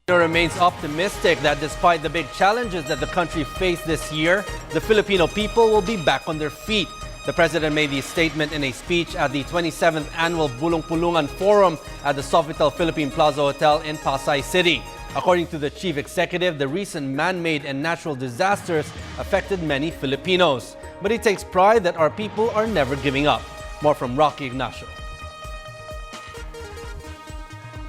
Remains optimistic that despite the big challenges that the country faced this year, the Filipino people will be back on their feet. The president made the statement in a speech at the 27th Annual Bulong-Pulungan Forum at the Sofitel Philippine Plaza Hotel in Pasay City. According to the chief executive, the recent man-made and natural disasters affected many Filipinos. But he takes pride that our people are never giving up. More from Rocky Ignacio.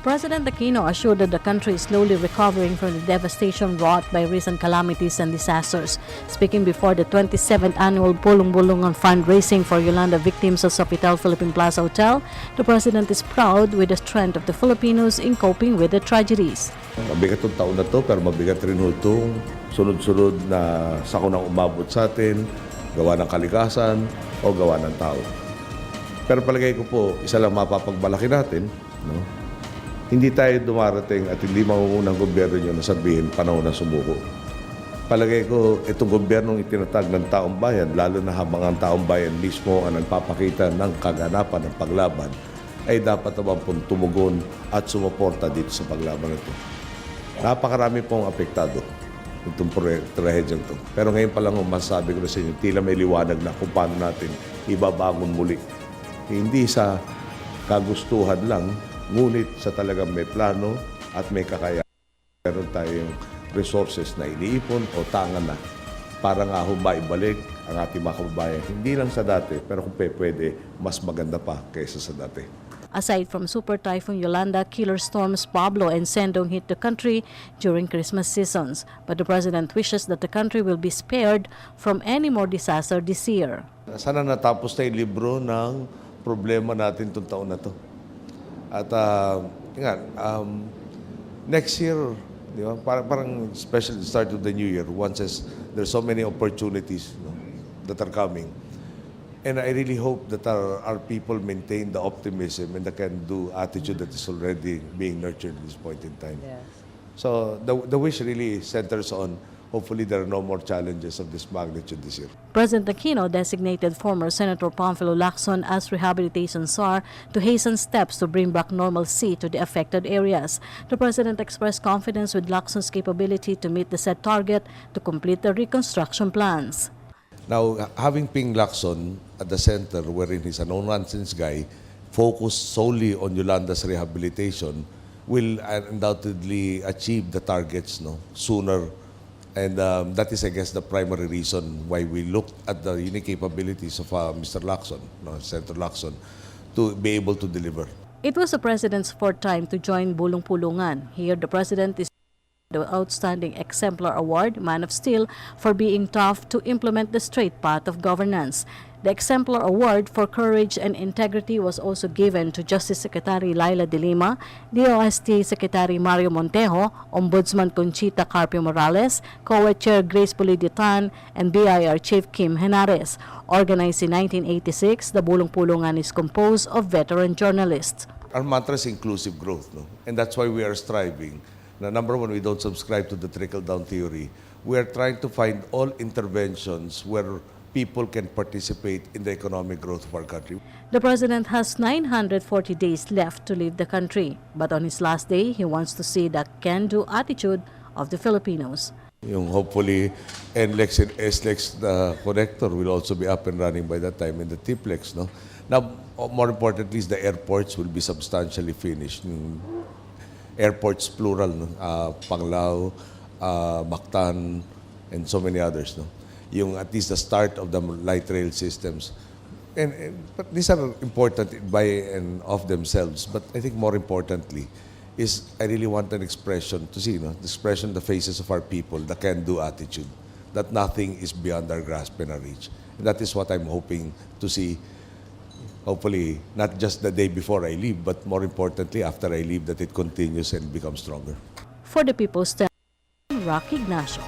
President Aquino assured that the country is slowly recovering from the devastation wrought by recent calamities and disasters. Speaking before the 27th Annual Bulong-Pulungan fundraising for Yolanda victims of Sofitel Philippine Plaza Hotel, the President is proud with the strength of the Filipinos in coping with the tragedies. Mabigat itong taon na to, pero mabigat rin itong sunod-sunod na sakunang umabot sa atin, gawa ng kalikasan o gawa ng tao. Pero palagay ko po, isa lang mapapagmalaki natin, no? Hindi tayo dumarating at hindi mangungunang gobyerno nyo na sabihin panahon na sumuko. Palagay ko, itong gobyernong itinatag ng taong bayan, lalo na habang ang taong bayan mismo ang nagpapakita ng kaganapan ng paglaban, ay dapat naman pong tumugon at sumuporta dito sa paglaban ito. Napakarami pong apektado itong trahedyang ito. Pero ngayon pa lang masasabi ko na sa inyo, tila may liwanag na kung paano natin ibabangon muli. Hindi sa kagustuhan lang, ngunit sa talagang may plano at may kakayahan. Meron tayong resources na iniipon o tangan na para nga maibalik ang ating mga kababayan. Hindi lang sa dati, pero kung pwede, mas maganda pa kaysa sa dati. Aside from Super Typhoon Yolanda, killer storms Pablo and Sendong hit the country during Christmas seasons. But the President wishes that the country will be spared from any more disaster this year. Sana natapos na yung libro ng problema natin itong taon na to. At next year, di ba, parang special start of the new year, once there's so many opportunities, no, that are coming. And I really hope that our people maintain the optimism and the can-do attitude that is already being nurtured at this point in time. Yes. So the wish really centers on hopefully there are no more challenges of this magnitude this year. President Aquino designated former Senator Pamphilo Lacson as rehabilitation czar to hasten steps to bring back normalcy to the affected areas. The President expressed confidence with Lacson's capability to meet the set target to complete the reconstruction plans. Now, having Ping Lacson at the center, wherein he's a no-nonsense guy, focused solely on Yolanda's rehabilitation, will undoubtedly achieve the targets, no, sooner. And that is, I guess, the primary reason why we looked at the unique capabilities of Mr. Lacson, Senator Lacson, to be able to deliver. It was the President's fourth time to join Bulong-Pulungan. Here, the President is the Outstanding Exemplar Award, Man of Steel, for being tough to implement the straight path of governance. The Exemplar Award for Courage and Integrity was also given to Justice Secretary Laila De Lima, DOST Secretary Mario Montejo, Ombudsman Conchita Carpio Morales, COA Chair Grace Puliditan, and BIR Chief Kim Henares. Organized in 1986, the Bulong-Pulungan is composed of veteran journalists. Our mantra is inclusive growth, no? And that's why we are striving. Now, number one, we don't subscribe to the trickle-down theory. We are trying to find all interventions where people can participate in the economic growth of our country. The President has 940 days left to leave the country. But on his last day, he wants to see the can-do attitude of the Filipinos. Yung hopefully, NLEX and SLEX, the connector, will also be up and running by that time, in the TPLEX. No? Now, more importantly, is the airports will be substantially finished. Airports plural, no? Panglao, Mactan, and so many others. No? Yung at least the start of the light rail systems. But these are important by and of themselves. But I think more importantly is I really want an expression to see, the expression, the faces of our people, the can-do attitude, that nothing is beyond our grasp and our reach. And that is what I'm hoping to see, hopefully, not just the day before I leave, but more importantly, after I leave, that it continues and becomes stronger. For the People's Television, Rocky Ignacio.